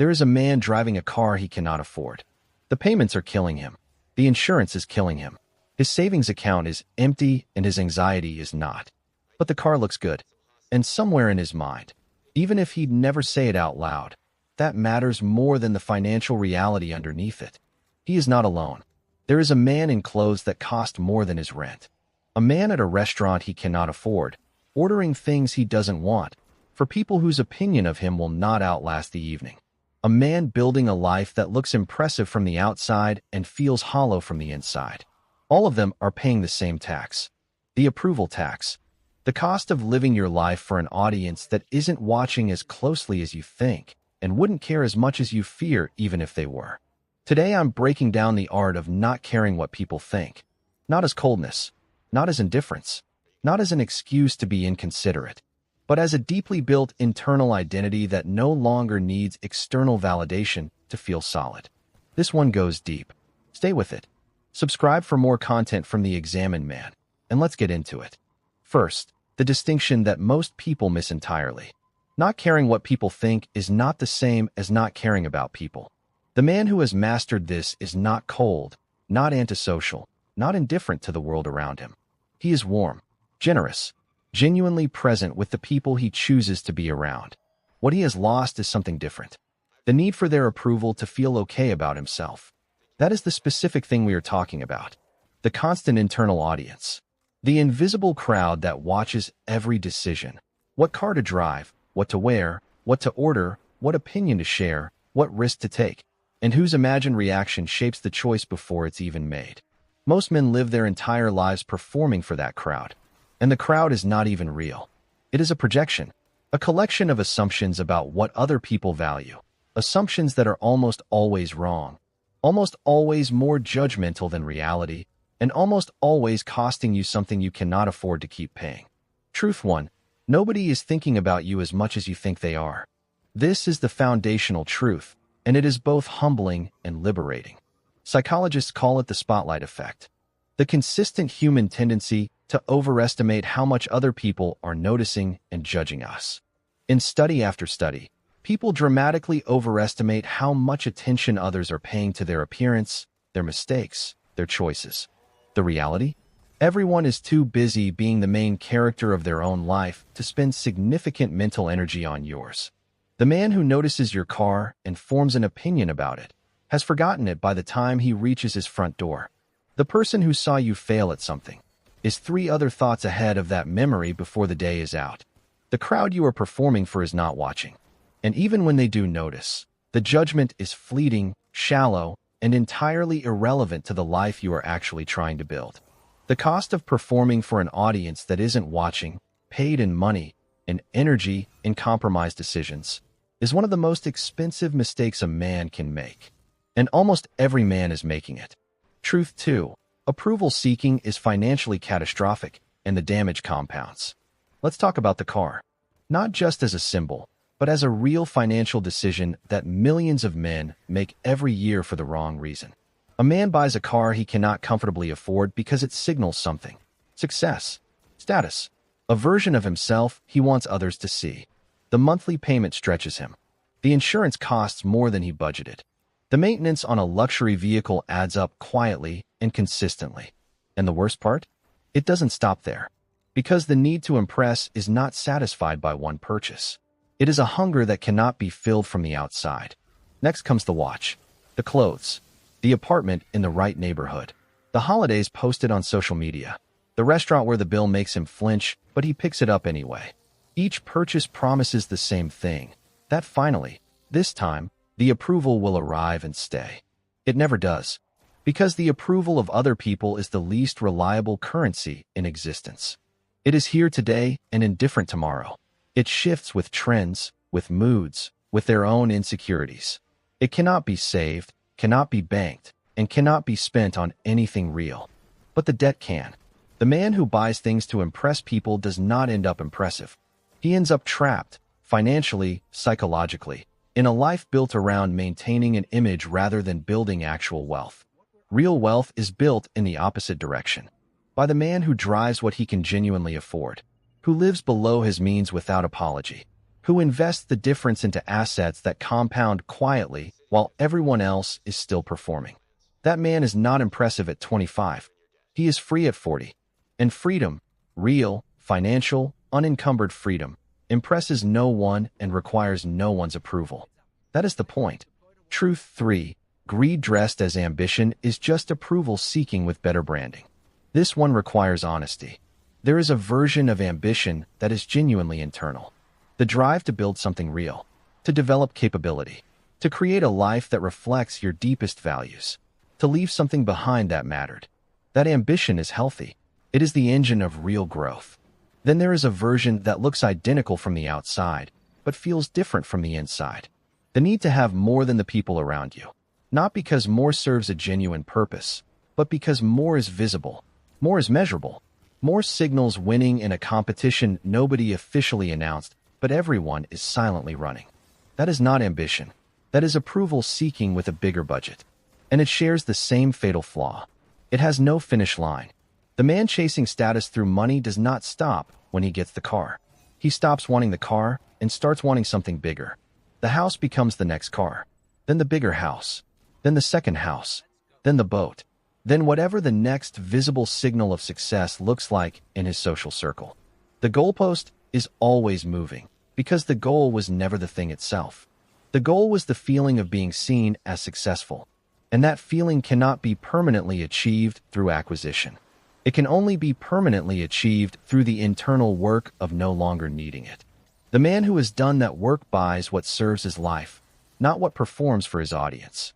There is a man driving a car he cannot afford. The payments are killing him. The insurance is killing him. His savings account is empty and his anxiety is not. But the car looks good. And somewhere in his mind, even if he'd never say it out loud, that matters more than the financial reality underneath it. He is not alone. There is a man in clothes that cost more than his rent. A man at a restaurant he cannot afford, ordering things he doesn't want, for people whose opinion of him will not outlast the evening. A man building a life that looks impressive from the outside and feels hollow from the inside. All of them are paying the same tax. The approval tax. The cost of living your life for an audience that isn't watching as closely as you think and wouldn't care as much as you fear even if they were. Today I'm breaking down the art of not caring what people think. Not as coldness, not as indifference, not as an excuse to be inconsiderate, but as a deeply built internal identity that no longer needs external validation to feel solid. This one goes deep. Stay with it. Subscribe for more content from the Examined Man, and let's get into it. First, the distinction that most people miss entirely. Not caring what people think is not the same as not caring about people. The man who has mastered this is not cold, not antisocial, not indifferent to the world around him. He is warm, generous, genuinely present with the people he chooses to be around. What he has lost is something different. The need for their approval to feel okay about himself. That is the specific thing we are talking about. The constant internal audience. The invisible crowd that watches every decision. What car to drive, what to wear, what to order, what opinion to share, what risk to take, and whose imagined reaction shapes the choice before it's even made. Most men live their entire lives performing for that crowd. And the crowd is not even real. It is a projection, a collection of assumptions about what other people value. Assumptions that are almost always wrong, almost always more judgmental than reality, and almost always costing you something you cannot afford to keep paying. Truth 1. Nobody is thinking about you as much as you think they are. This is the foundational truth, and it is both humbling and liberating. Psychologists call it the spotlight effect. The consistent human tendency to overestimate how much other people are noticing and judging us. In study after study, people dramatically overestimate how much attention others are paying to their appearance, their mistakes, their choices. The reality? Everyone is too busy being the main character of their own life to spend significant mental energy on yours. The man who notices your car and forms an opinion about it has forgotten it by the time he reaches his front door. The person who saw you fail at something is 3 other thoughts ahead of that memory before the day is out. The crowd you are performing for is not watching. And even when they do notice, the judgment is fleeting, shallow, and entirely irrelevant to the life you are actually trying to build. The cost of performing for an audience that isn't watching, paid in money, in energy, in compromised decisions, is one of the most expensive mistakes a man can make. And almost every man is making it. Truth 2. Approval seeking is financially catastrophic, and the damage compounds. Let's talk about the car. Not just as a symbol, but as a real financial decision that millions of men make every year for the wrong reason. A man buys a car he cannot comfortably afford because it signals something. Success. Status. A version of himself he wants others to see. The monthly payment stretches him. The insurance costs more than he budgeted. The maintenance on a luxury vehicle adds up quietly and consistently. And the worst part? It doesn't stop there. Because the need to impress is not satisfied by one purchase. It is a hunger that cannot be filled from the outside. Next comes the watch, the clothes, the apartment in the right neighborhood, the holidays posted on social media, the restaurant where the bill makes him flinch, but he picks it up anyway. Each purchase promises the same thing, that finally, this time, the approval will arrive and stay. It never does, because the approval of other people is the least reliable currency in existence. It is here today and indifferent tomorrow. It shifts with trends, with moods, with their own insecurities. It cannot be saved, cannot be banked, and cannot be spent on anything real. But the debt can. The man who buys things to impress people does not end up impressive. He ends up trapped, financially, psychologically, in a life built around maintaining an image rather than building actual wealth. Real wealth is built in the opposite direction, by the man who drives what he can genuinely afford, who lives below his means without apology, who invests the difference into assets that compound quietly while everyone else is still performing. That man is not impressive at 25. He is free at 40. And freedom, real, financial, unencumbered freedom, impresses no one and requires no one's approval. That is the point. Truth 3. Greed dressed as ambition is just approval seeking with better branding. This one requires honesty. There is a version of ambition that is genuinely internal. The drive to build something real, to develop capability, to create a life that reflects your deepest values, to leave something behind that mattered. That ambition is healthy. It is the engine of real growth. Then there is a version that looks identical from the outside, but feels different from the inside. The need to have more than the people around you. Not because more serves a genuine purpose, but because more is visible, more is measurable, more signals winning in a competition nobody officially announced, but everyone is silently running. That is not ambition. That is approval seeking with a bigger budget. And it shares the same fatal flaw. It has no finish line. The man chasing status through money does not stop when he gets the car. He stops wanting the car and starts wanting something bigger. The house becomes the next car, then the bigger house, then the second house, then the boat, then whatever the next visible signal of success looks like in his social circle. The goalpost is always moving because the goal was never the thing itself. The goal was the feeling of being seen as successful, and that feeling cannot be permanently achieved through acquisition. It can only be permanently achieved through the internal work of no longer needing it. The man who has done that work buys what serves his life, not what performs for his audience.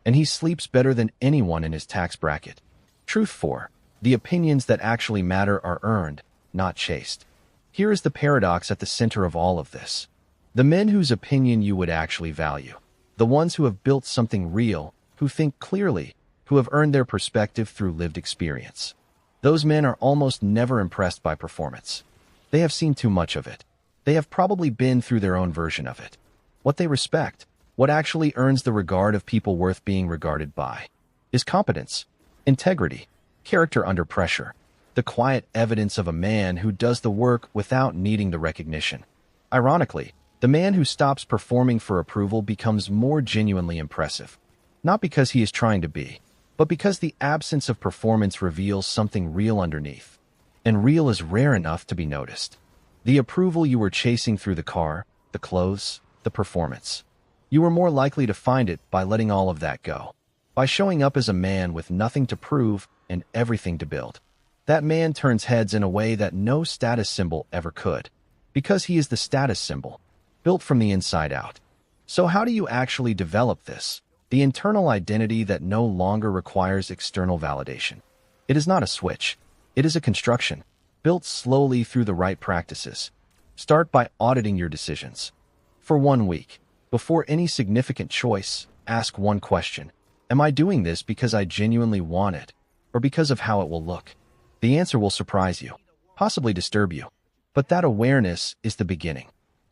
And he sleeps better than anyone in his tax bracket. Truth 4. The opinions that actually matter are earned, not chased. Here is the paradox at the center of all of this. The men whose opinion you would actually value, the ones who have built something real, who think clearly, who have earned their perspective through lived experience. Those men are almost never impressed by performance. They have seen too much of it. They have probably been through their own version of it. What they respect, what actually earns the regard of people worth being regarded by, is competence, integrity, character under pressure, the quiet evidence of a man who does the work without needing the recognition. Ironically, the man who stops performing for approval becomes more genuinely impressive, not because he is trying to be, but because the absence of performance reveals something real underneath. And real is rare enough to be noticed. The approval you were chasing through the car, the clothes, the performance. You were more likely to find it by letting all of that go, by showing up as a man with nothing to prove and everything to build. That man turns heads in a way that no status symbol ever could, because he is the status symbol, built from the inside out. So how do you actually develop this, the internal identity that no longer requires external validation? It is not a switch. It is a construction, built slowly through the right practices. Start by auditing your decisions. For 1 week, before any significant choice, ask one question. Am I doing this because I genuinely want it, or because of how it will look? The answer will surprise you, possibly disturb you, but that awareness is the beginning.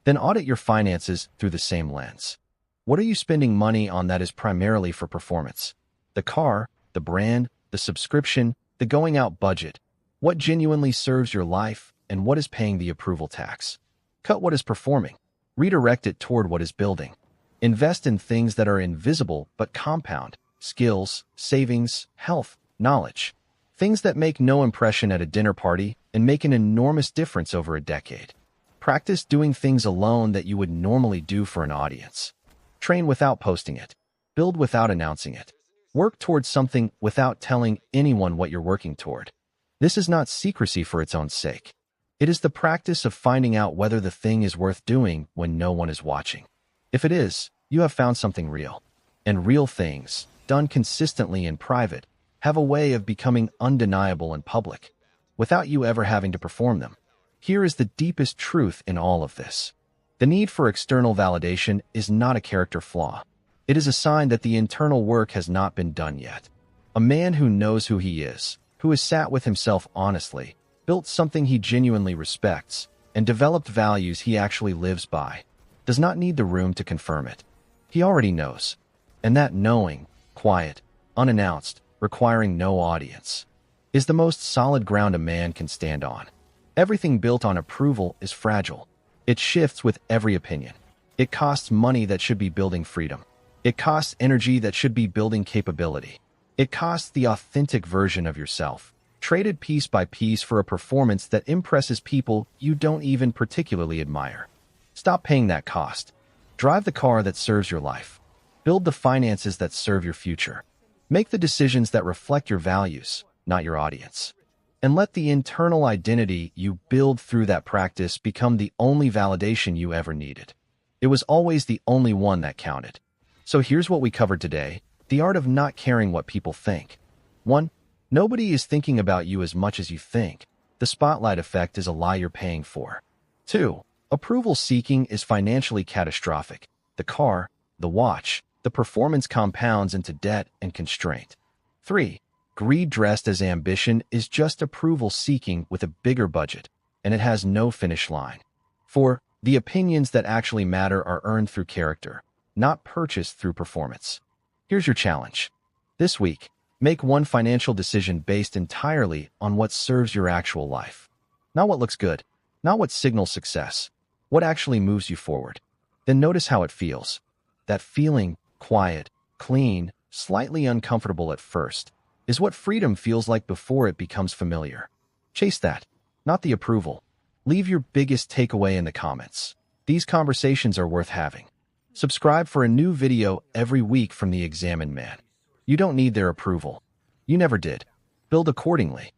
Then audit your finances through the same lens. What are you spending money on that is primarily for performance? The car, the brand, the subscription, the going out budget. What genuinely serves your life and what is paying the approval tax? Cut what is performing. Redirect it toward what is building. Invest in things that are invisible but compound. Skills, savings, health, knowledge. Things that make no impression at a dinner party and make an enormous difference over a decade. Practice doing things alone that you would normally do for an audience. Train without posting it. Build without announcing it. Work towards something without telling anyone what you're working toward. This is not secrecy for its own sake. It is the practice of finding out whether the thing is worth doing when no one is watching. If it is, you have found something real. And real things, done consistently in private, have a way of becoming undeniable in public, without you ever having to perform them. Here is the deepest truth in all of this. The need for external validation is not a character flaw. It is a sign that the internal work has not been done yet. A man who knows who he is, who has sat with himself honestly, built something he genuinely respects, and developed values he actually lives by, does not need the room to confirm it. He already knows. And that knowing, quiet, unannounced, requiring no audience, is the most solid ground a man can stand on. Everything built on approval is fragile. It shifts with every opinion. It costs money that should be building freedom. It costs energy that should be building capability. It costs the authentic version of yourself, traded piece by piece for a performance that impresses people you don't even particularly admire. Stop paying that cost. Drive the car that serves your life. Build the finances that serve your future. Make the decisions that reflect your values, not your audience. And let the internal identity you build through that practice become the only validation you ever needed. It was always the only one that counted. So here's what we covered today: the art of not caring what people think. 1. Nobody is thinking about you as much as you think. The spotlight effect is a lie you're paying for. 2. Approval seeking is financially catastrophic. The car, the watch, the performance compounds into debt and constraint. 3. Greed dressed as ambition is just approval seeking with a bigger budget, and it has no finish line. 4. The opinions that actually matter are earned through character, not purchased through performance. Here's your challenge. This week, make one financial decision based entirely on what serves your actual life. Not what looks good, not what signals success, what actually moves you forward. Then notice how it feels. That feeling, quiet, clean, slightly uncomfortable at first, is what freedom feels like before it becomes familiar. Chase that, not the approval. Leave your biggest takeaway in the comments. These conversations are worth having. Subscribe for a new video every week from The Examined Man. You don't need their approval. You never did. Build accordingly.